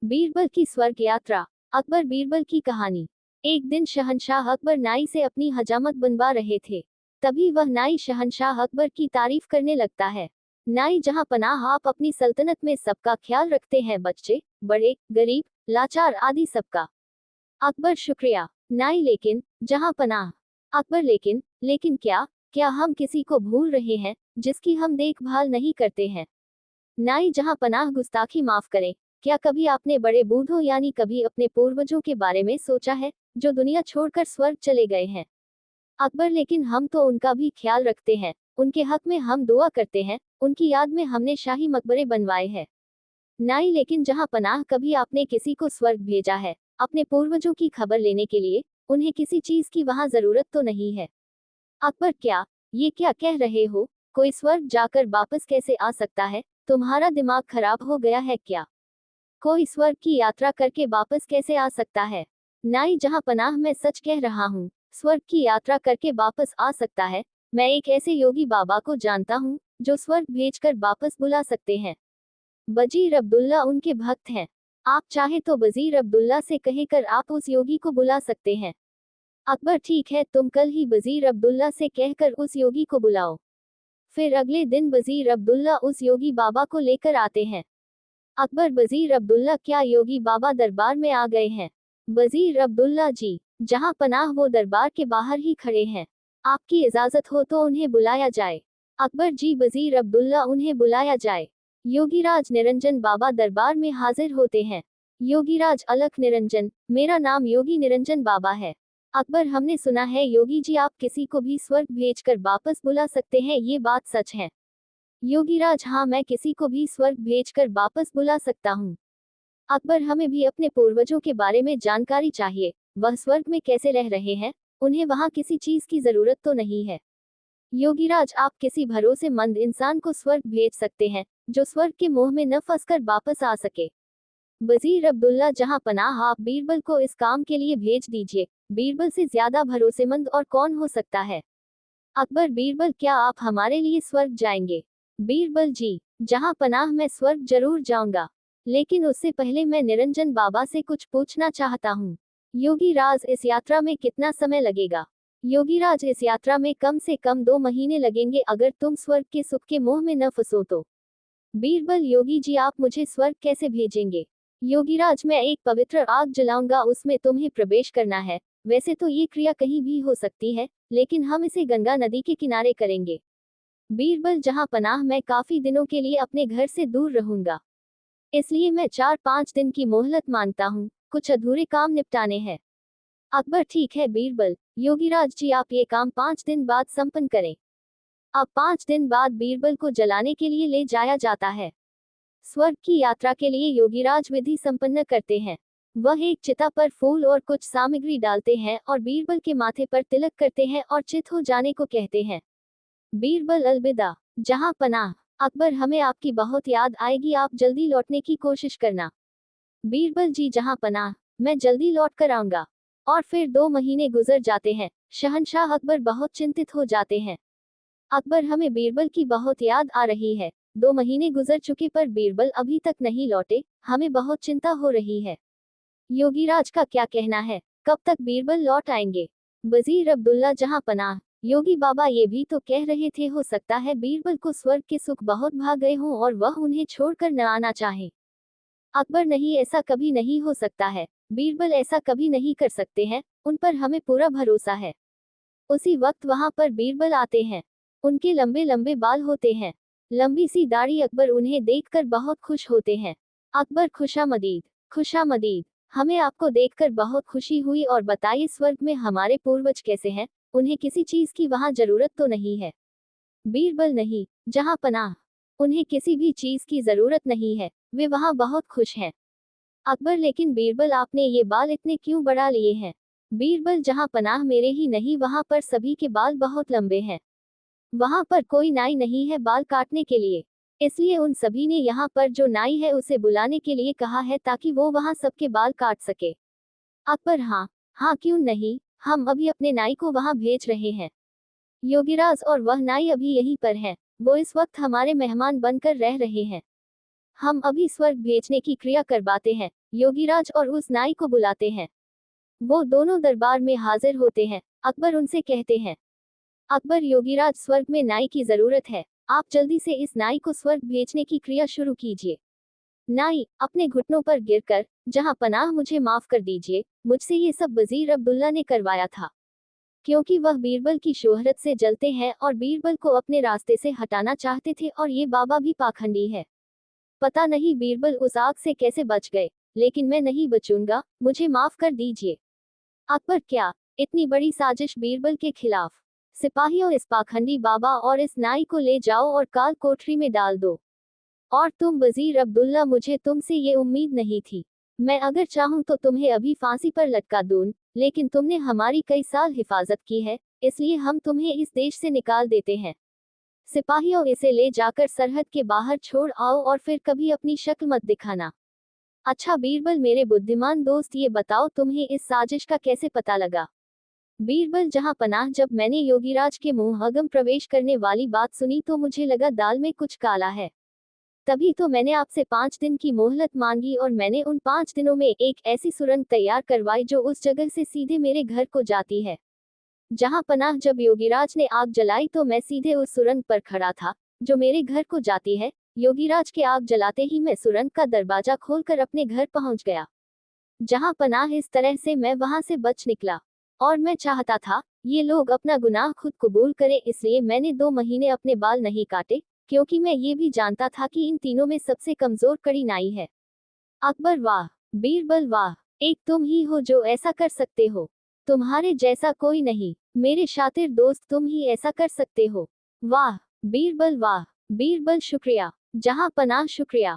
बीरबल की स्वर्ग यात्रा। अकबर बीरबल की कहानी। एक दिन शहंशाह अकबर नाई से अपनी हजामत बनवा रहे थे। तभी वह नाई शहंशाह अकबर की तारीफ करने लगता है। नाई जहां पनाह, आप अपनी सल्तनत में सबका ख्याल रखते हैं, बच्चे बड़े गरीब लाचार आदि सबका। अकबर शुक्रिया। नाई लेकिन जहां पनाह। अकबर लेकिन लेकिन क्या क्या हम किसी को भूल रहे हैं जिसकी हम देखभाल नहीं करते हैं। नाई जहां पनाह, गुस्ताखी माफ करें, क्या कभी आपने बड़े बूढ़ों यानी कभी अपने पूर्वजों के बारे में सोचा है जो दुनिया छोड़कर स्वर्ग चले गए हैं। अकबर लेकिन हम तो उनका भी ख्याल रखते हैं, उनके हक में हम दुआ करते हैं, उनकी याद में हमने शाही मकबरे बनवाए हैं। नाई लेकिन जहां पनाह, कभी आपने किसी को स्वर्ग भेजा है अपने पूर्वजों की खबर लेने के लिए, उन्हें किसी चीज की वहां जरूरत तो नहीं है। अकबर क्या ये क्या कह रहे हो, कोई स्वर्ग जाकर वापस कैसे आ सकता है, तुम्हारा दिमाग खराब हो गया है क्या। कोई स्वर्ग की यात्रा करके वापस कैसे आ सकता है। नाई जहां पनाह, मैं सच कह रहा हूँ, स्वर्ग की यात्रा करके वापस आ सकता है। मैं एक ऐसे योगी बाबा को जानता हूँ जो स्वर्ग भेजकर वापस बुला सकते हैं। वजीर अब्दुल्ला उनके भक्त हैं। आप चाहे तो वजीर अब्दुल्ला से कहकर आप उस योगी को बुला सकते हैं। अकबर ठीक है, तुम कल ही वजीर अब्दुल्ला से कहकर उस योगी को बुलाओ। फिर अगले दिन वजीर अब्दुल्ला उस योगी बाबा को लेकर आते हैं। अकबर, वजीर अब्दुल्ला क्या योगी बाबा दरबार में आ गए हैं। वजीर अब्दुल्ला जी, जहां पनाह वो दरबार के बाहर ही खड़े हैं, आपकी इजाजत हो तो उन्हें बुलाया जाए। अकबर जी, वजीर अब्दुल्ला उन्हें बुलाया जाए। योगीराज निरंजन बाबा दरबार में हाजिर होते हैं। योगीराज अलख निरंजन, मेरा नाम योगी निरंजन बाबा है। अकबर, हमने सुना है योगी जी आप किसी को भी स्वर्ग भेजकर वापस बुला सकते हैं, ये बात सच है। योगीराज, हाँ, मैं किसी को भी स्वर्ग भेजकर वापस बुला सकता हूँ। अकबर, हमें भी अपने पूर्वजों के बारे में जानकारी चाहिए, वह स्वर्ग में कैसे रह रहे हैं, उन्हें वहां किसी चीज की जरूरत तो नहीं है। योगीराज, आप किसी भरोसेमंद इंसान को स्वर्ग भेज सकते हैं जो स्वर्ग के मोह में न फंसकर वापस आ सके। वजीर अब्दुल्ला जहां पनाह, आप बीरबल को इस काम के लिए भेज दीजिए। बीरबल से ज्यादा भरोसेमंद और कौन हो सकता है। अकबर, बीरबल क्या आप हमारे लिए स्वर्ग जाएंगे। बीरबल जी, जहां पनाह मैं स्वर्ग जरूर जाऊंगा, लेकिन उससे पहले मैं निरंजन बाबा से कुछ पूछना चाहता हूँ। योगीराज, इस यात्रा में कितना समय लगेगा। योगीराज, इस यात्रा में कम से कम 2 महीने लगेंगे, अगर तुम स्वर्ग के सुख के मोह में न फंसो तो। बीरबल, योगी जी आप मुझे स्वर्ग कैसे भेजेंगे। योगीराज, मैं एक पवित्र आग जलाऊंगा, उसमें तुम्हें प्रवेश करना है। वैसे तो ये क्रिया कहीं भी हो सकती है, लेकिन हम इसे गंगा नदी के किनारे करेंगे। बीरबल, जहां पनाह मैं काफी दिनों के लिए अपने घर से दूर रहूंगा, इसलिए मैं 4-5 दिन की मोहलत मांगता हूँ, कुछ अधूरे काम निपटाने हैं। अकबर, ठीक है बीरबल, योगीराज जी आप ये काम 5 दिन बाद संपन्न करें। अब 5 दिन बाद बीरबल को जलाने के लिए ले जाया जाता है। स्वर्ग की यात्रा के लिए योगीराज विधि संपन्न करते हैं। वह एक चिता पर फूल और कुछ सामग्री डालते हैं और बीरबल के माथे पर तिलक करते हैं और चित हो जाने को कहते हैं। बीरबल, अलविदा जहां पनाह। अकबर, हमें आपकी बहुत याद आएगी, आप जल्दी लौटने की कोशिश करना। बीरबल जी, जहां पनाह, मैं जल्दी लौट कर आऊंगा। और फिर 2 महीने गुजर जाते हैं। शहंशाह अकबर बहुत चिंतित हो जाते हैं। अकबर, हमें बीरबल की बहुत याद आ रही है। 2 महीने गुजर चुके पर बीरबल अभी तक नहीं लौटे, हमें बहुत चिंता हो रही है। योगीराज का क्या कहना है, कब तक बीरबल लौट आएंगे। वजीर अब्दुल्ला, जहां पनाह, योगी बाबा ये भी तो कह रहे थे हो सकता है बीरबल को स्वर्ग के सुख बहुत भा गए हों और वह उन्हें छोड़कर न आना चाहे। अकबर, नहीं, ऐसा कभी नहीं हो सकता है। बीरबल ऐसा कभी नहीं कर सकते हैं, उन पर हमें पूरा भरोसा है। उसी वक्त वहां पर बीरबल आते हैं। उनके लंबे लंबे बाल होते हैं, लंबी सी दाढ़ी। अकबर उन्हें देखकर बहुत खुश होते हैं। अकबर, खुशामदीद खुशामदीद, हमें आपको देखकर बहुत खुशी हुई, और बताइए स्वर्ग में हमारे पूर्वज कैसे हैं, उन्हें किसी चीज की वहां जरूरत तो नहीं है। बीरबल, नहीं, जहां पनाह, उन्हें किसी भी चीज की जरूरत नहीं है, वे वहां बहुत खुश हैं। अकबर, लेकिन बीरबल आपने ये बाल इतने क्यों बढ़ा लिए हैं। बीरबल, जहां पनाह, मेरे ही नहीं वहां पर सभी के बाल बहुत लंबे हैं। वहां पर कोई नाई नहीं है बाल काटने के लिए, इसलिए उन सभी ने यहाँ पर जो नाई है उसे बुलाने के लिए कहा है ताकि वो वहां सबके बाल काट सके। अकबर, हाँ हाँ, क्यों नहीं, हम अभी अपने नाई को वहां भेज रहे हैं। योगीराज, और वह नाई अभी यहीं पर है, वो इस वक्त हमारे मेहमान बनकर रह रहे हैं। हम अभी स्वर्ग भेजने की क्रिया करवाते हैं। योगीराज और उस नाई को बुलाते हैं। वो दोनों दरबार में हाजिर होते हैं। अकबर उनसे कहते हैं, अकबर योगीराज, स्वर्ग में नाई की जरूरत है। आप जल्दी से इस नाई को स्वर्ग भेजने की क्रिया शुरू कीजिए। नाई अपने घुटनों पर गिरकर, जहां पनाह, मुझे माफ कर दीजिए, मुझसे ये सब वजीर अब्दुल्ला ने करवाया था। क्योंकि वह बीरबल की शोहरत से जलते हैं और बीरबल को अपने रास्ते से हटाना चाहते थे, और ये बाबा भी पाखंडी है। पता नहीं बीरबल उस आग से कैसे बच गए, लेकिन मैं नहीं बचूंगा, मुझे माफ कर दीजिए। अकबर, क्या इतनी बड़ी साजिश बीरबल के खिलाफ? सिपाहियों, इस पाखंडी बाबा और इस नाई को ले जाओ और काल कोठरी में डाल दो। और तुम वजीर अब्दुल्ला, मुझे तुमसे ये उम्मीद नहीं थी। मैं अगर चाहूं तो तुम्हें अभी फांसी पर लटका दूं, लेकिन तुमने हमारी कई साल हिफाजत की है, इसलिए हम तुम्हें इस देश से निकाल देते हैं। सिपाहियों, इसे ले जाकर सरहद के बाहर छोड़ आओ और फिर कभी अपनी शक्ल मत दिखाना। अच्छा बीरबल, मेरे बुद्धिमान दोस्त, ये बताओ तुम्हें इस साजिश का कैसे पता लगा? बीरबल जहां पनाह, जब मैंने योगीराज के मुंह अगम प्रवेश करने वाली बात सुनी तो मुझे लगा दाल में कुछ काला है। तभी तो मैंने आपसे 5 दिन की मोहलत मांगी, और मैंने उन 5 दिनों में एक ऐसी सुरंग तैयार करवाई जो उस जगह से सीधे मेरे घर को जाती है। जहां पनाह, जब योगीराज ने आग जलाई तो मैं सीधे उस सुरंग पर खड़ा था जो मेरे घर को जाती है। योगीराज के आग जलाते ही मैं सुरंग का दरवाजा खोलकर अपने घर पहुंच गया। जहां पनाह, इस तरह से मैं वहां से बच निकला। और मैं चाहता था ये लोग अपना गुनाह खुद कबूल करें, इसलिए मैंने 2 महीने अपने बाल नहीं काटे, क्योंकि मैं ये भी जानता था कि इन तीनों में सबसे कमजोर कड़ी नाई है। अकबर, वाह! बीरबल, वाह! एक तुम ही हो जो ऐसा कर सकते हो। तुम्हारे जैसा कोई नहीं। मेरे शातिर दोस्त, तुम ही ऐसा कर सकते हो। वाह! बीरबल, वाह! बीरबल, शुक्रिया। जहां पनाह, शुक्रिया।